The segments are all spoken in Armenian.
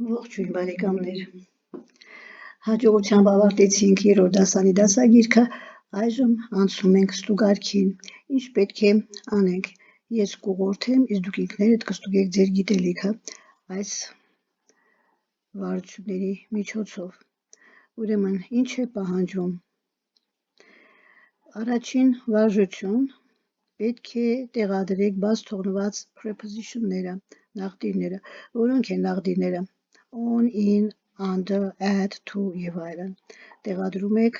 Ողջույն բարեկամներ, հաջողությամբ ավարտեցինք երրորդ դասարանի դասագիրքը, այժմ անցնում ենք ստուգարքին, ինչ պետք է անենք, ես կուղղորդեմ, իսկ դուք ինքներդ կստուգեք ձեր գիտելիքը այս վարժությունների միջոցով, ուրեմն ինչ է պահանջվում, առաջին վարժություն, պետք է տեղադրեք բաց թողնված preposition-ները, նախդիրները, որոնք են նախդիրները, on, in, under, at, to եւ այլն, տեղադրում եք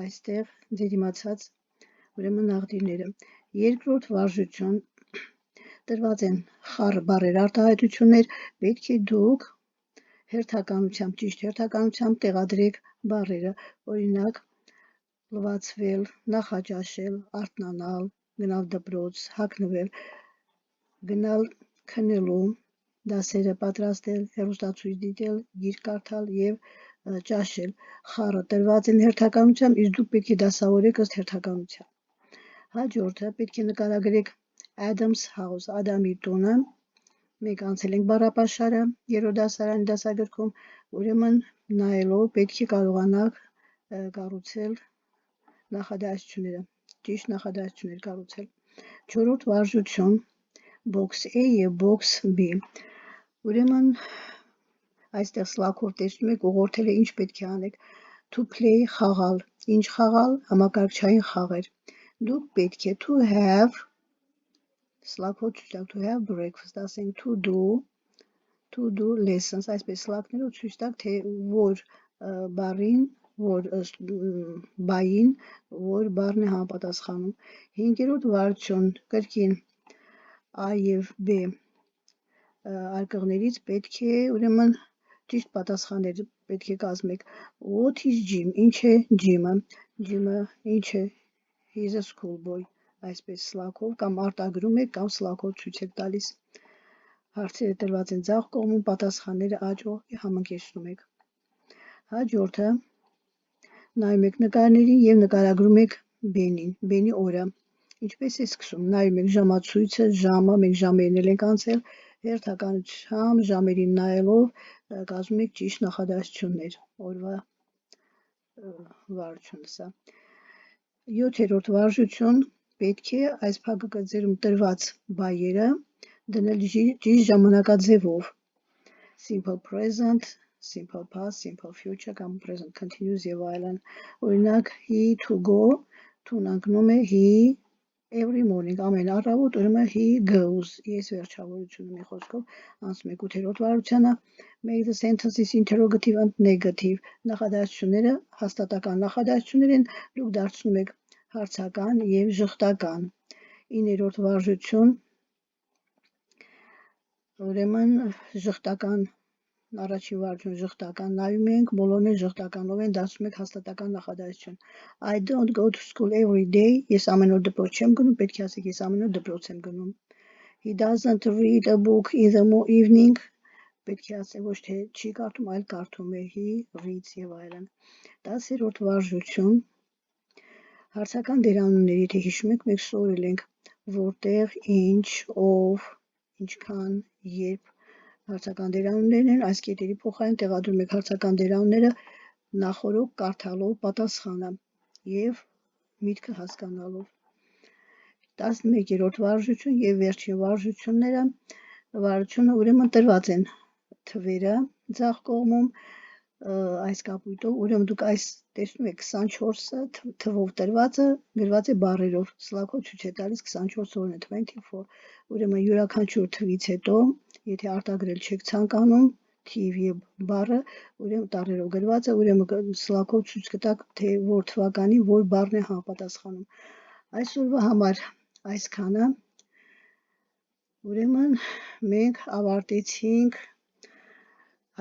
այստեղ ձեր իմացած ուրեմն նախդիրները, երկրորդ վարժություն, տրված են խառը բառեր արտահայտություններ, պետք է դուք հերթականությամբ, ճիշտ հերթականությամբ տեղադրեք բառերը, օրինակ, լվացվել, նախաճաշել, արթնանալ, գնալ դպրոց, հագնվել, գնալ քնելու, դասերը պատրաստել, հեռուստացույց դիտել, գիրք կարդալ եւ ճաշել, խառը տրված են հերթականությամբ, իսկ դուք պետք է դասավորեք ըստ հերթականության, հաջորդը պետք է նկարագրեք Adam's house, Ադամի տունը, մենք անցել ենք բառապաշարը երրորդ դասարանի դասագրքում, ուրեմն նայելով պետք է կարողանաք կառուցել նախադասությունները, ճիշտ նախադասություններ կառուցել, չորրորդ վարժություն, box A եւ box B, ուրեմն այստեղ սլաքով տեսնում եք ուղղորդել է ինչ պետք է անեք, to play խաղալ, ինչ խաղալ, համակարգչային խաղեր, դուք պետք է to have, սլաքով ցույց տակ, to have breakfast, ասենք to do lessons, այսպես սլաքներով ցույց տակ, թե որ բառին, որ բային, որ բառն է համապատասխանում, հինգերորդ վարժություն, կրկին A եւ B արկղներից պետք է ուրեմն ճիշտ պատասխաններ պետք է կազմեք, what is gym, ինչ է gym-ը, gym-ը ինչ է, he is a school boy, այսպես սլաքով կամ արտագրում եք կամ սլաքով ցույց եք տալիս, հարցերը տրված են ձախ կողմում, պատասխանները աջ կողմի համընկեցնում եք, հաջորդը նայում եք նկարներին եւ նկարագրում եք բենին, բենի օրը, ինչպես է սկսում, նայում եք ժամացույցը, ժամը, մենք ժամերն ենք անցել, հերթականությամբ ժամերին նայելով կազմում եք ճիշտ նախադասություններ, օրվա վարժությունը սա, յոթերորդ վարժություն, պետք է այս փակագծերում տրված բայերը դնել ճիշտ ժամանակաձևով, simple present, simple past, simple future կամ present continuous եւ այլն, օրինակ he to go, to-ն անգնում է he every morning, ամեն առավոտ, ուրեմն he goes, ես վերջավորությունը մի խոսքով անցնում եք ութերորդ վարժությանը, make the sentences interrogative and negative, նախադասությունները հաստատական նախադասություններ են, դուք դարձնում եք հարցական եւ ժխտական, իներորդ վարժություն, ուրեմն ժխտական առաջին վարժություն ժխտական նայում ենք, բոլորն են ժխտականով են, դարձնում եք հաստատական նախադասություն, I don't go to school every day, ես ամեն օր դպրոց չեմ գնում, պետք է ասեք ես ամեն օր դպրոց եմ գնում, he doesn't read a book in the evening, պետք է ասեք ոչ թե չի կարդում, այլ կարդում է, he reads եւ այլն, 10-րդ վարժություն, հարցական դերանուններ, եթե հիշում եք, մենք սովորել ենք, որտեղ, ինչ, ով, ինչքան, երբ, հարցական դերանուններն են, այս կետերի փոխարեն տեղադրում եք հարցական դերանունները նախորոք կարդալով պատասխանը եւ միտքը հասկանալով, 11-րդ վարժություն եւ վերջին վարժությունները, վարժությունը ուրեմն տրված են թվերը ձախ կողմում, այս կապույտով, ուրեմն դուք այս տեսնում եք 24-ը թվով տրվածը գրված է բառերով, սլաքով ցույց է տալիս 24 օրն է 24, ուրեմն յուրաքանչյուր թվից հետո, եթե արտագրել չեք ցանկանում, թիվ եւ բառը, ուրեմն տառերով գրված է, ուրեմն սլաքով ցույց կտաք, թե որ թվականի որ բառն է համապատասխանում, այսօրվա համար այսքանը, ուրեմն մենք ավարտեցինք,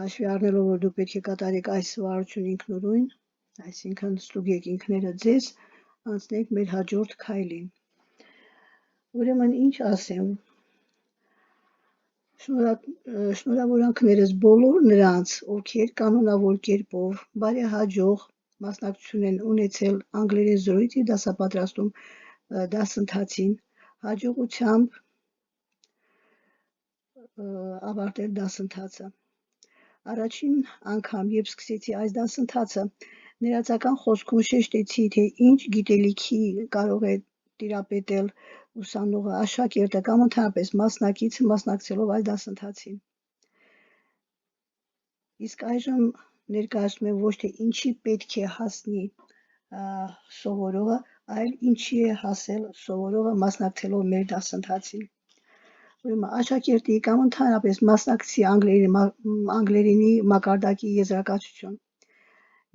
հաշվի առնելով, որ դուք պետք է կատարեք այս վարժությունը ինքնուրույն, այսինքն ստուգեք ինքներդ ձեզ, անցնենք մեր հաջորդ քայլին, ուրեմն ինչ ասեմ, շնորհավորանքներս բոլոր նրանց, ովքեր կանոնավոր կերպով բարեհաջող մասնակցություն են ունեցել անգլերեն զրույցի դասապատրաստում դասընթացին, հաջողությամբ ավարտել դասընթացը, Առաջին անգամ, երբ սկսեցի այս դասընթացը, ներածական խոսքում շեշտեցի, թե ինչ գիտելիքի կարող է տիրապետել ուսանողը, աշակերտը կամ ընդհանրապես մասնակիցը մասնակցելով այս դասընթացին։ Իսկ այժմ ներկայացնում եմ ոչ թե ինչի պետք է հասնի սովորողը, այլ ինչի է հասել սովորողը մասնակցելով մեր դասընթացին։ Ուրեմն աշակերտի կամ ընդհանրապես մասնակցի անգլերենի մակարդակի եզրակացություն։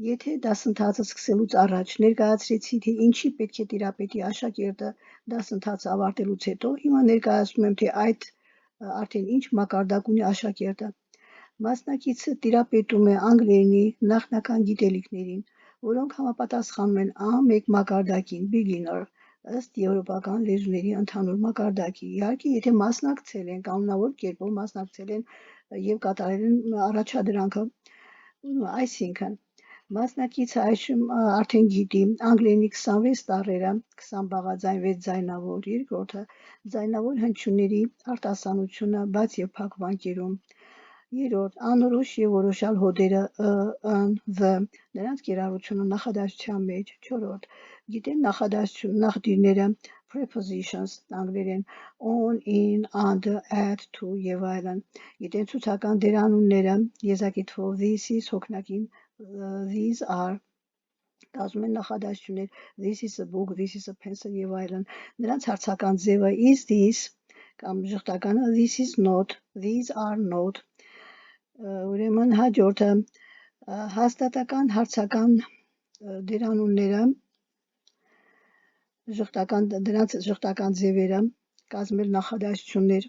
Եթե դասընթացը սկսելուց առաջ ներկայացրեցի, թե ինչի պետք է տիրապետի աշակերտը դասընթացը ավարտելուց հետո, հիմա ներկայացնում եմ, թե այդ արդեն ինչ մակարդակ ունի աշակերտը։ Մասնակիցը տիրապետում է անգլերենի նախնական գիտելիքներին, որոնք համապատասխանում են A1 մակարդակին, beginner, ըստ եվրոպական լեզուների ընդհանուր մակարդակի։ Իհարկե, եթե մասնակցել են, կանոնավոր կերպով մասնակցել են եւ կատարել են առաջադրանքը, այսինքն մասնակիցը արդեն գիտի անգլերենի 26 տառերը, 20 բաղաձայն, 6 ձայնավոր, երկրորդը ձայնավոր հնչյունների արտասանությունը բաց եւ փակ վանկերում, երրորդ անորոշ եւ որոշալ հոդերը վ նրանց կիրառությունը նախադասության մեջ, չորրորդ գիտեն նախդիրները prepositions անգլերեն on, in, under, at, to եւ այլն, գիտեն ցուցական դերանունները եզակի թվով this is, հոգնակին these are, կազմում են նախադասություններ this is a book, this is a pencil եւ այլն, նրանց հարցական ձևը is this կամ ժխտականը this is not, these are not, ուրեմն հաջորդը հաստատական հարցական դերանունները դրանց ժխտական ձևերը կազմել նախադասություններ,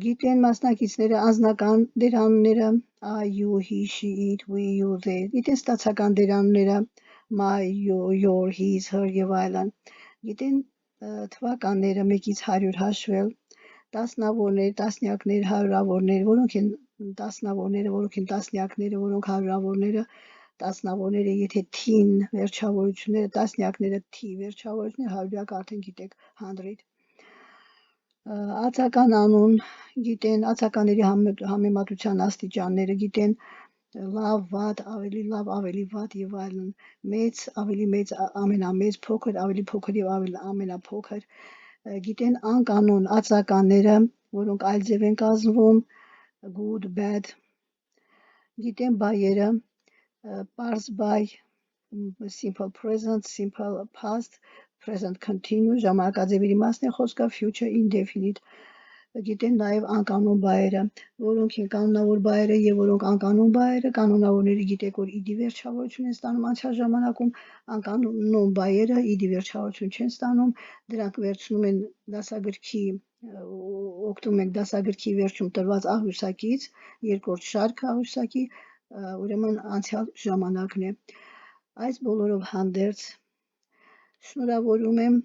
գիտեն մասնակիցները անձնական դերանունները I, you, he, she, it, we, you, they, գիտեն ստացական դերանունները my, your, his, her եւ այլն, գիտեն թվականները 1-ից 100 հաշվել, տասնավորներ, տասնյակներ, հարյուրավորներ, որոնք են տասնավորները, որոնք են տասնյակները, որոնք հարյուրավորները, տասնավորները, եթե թին վերջավորությունները, տասնյակները թի վերջավորությունները, հարյուրյակը արդեն գիտեք 100, ածական անուն, գիտեն ածականների համեմատության աստիճանները, գիտեն լավ, վատ, ավելի լավ, ավելի վատ եւ այլն, մեծ, ավելի մեծ, ամենամեծ, փոքր, ավելի փոքր եւ ամենափոքր, գիտեն անկանոն ածականները, որոնք այլ ձև են կազմվում, good, bad, գիտեն բայերը, պարզ բայ, simple present, simple past, present continuous, ժամանակաձևերի մասն է խոսքը, future indefinite, գիտեն նաև անկանոն բայերը, որոնք են կանոնավոր բայերը եւ որոնք անկանոն բայերը, կանոնավորները գիտեք, որ իդի վերջավորություն են ստանում անցյալ ժամանակում, անկանոն բայերը իդի վերջավորություն չեն ստանում, դրանք վերցնում են դասագրքի, օգտվում եք դասագրքի վերջում տրված աղյուսակից, երկրորդ շարքը աղյուսակի, ուրեմն անցյալ ժամանակն է, այս բոլորով հանդերձ շնորհավորում եմ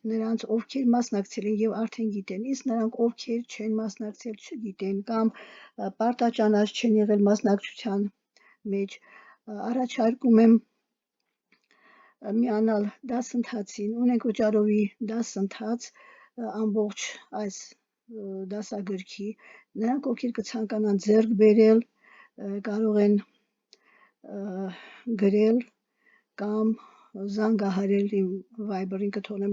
նրանց, ովքեր մասնակցել են եւ արդեն գիտեն, իսկ նրանք, ովքեր չեն մասնակցել, չգիտեն կամ պարտաճանաչ չեն եղել մասնակցության մեջ, առաջարկում եմ միանալ դասընթացին, ունենք վճարովի դասընթաց ամբողջ այս դասագրքի, նրանք, ովքեր կցանկանան ձեռք բերել, կարող են գրել կամ զանգահարել իմ Viber-ին կթողնեմ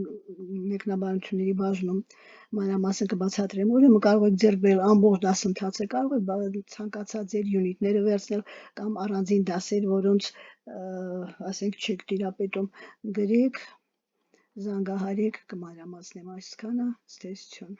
մեկնաբանությունների բաժնում, մանրամասն կբացատրեմ, ուրեմն կարող եք ձեռք բերել ամբողջ դասընթացը, կարող եք ցանկացած ձեր յունիտները վերցնել կամ առանձին դասեր, որոնց ասենք չեք տիրապետում, գրեք, զանգահարեք, կմանրամասնեմ այսքանը, ցտեսություն։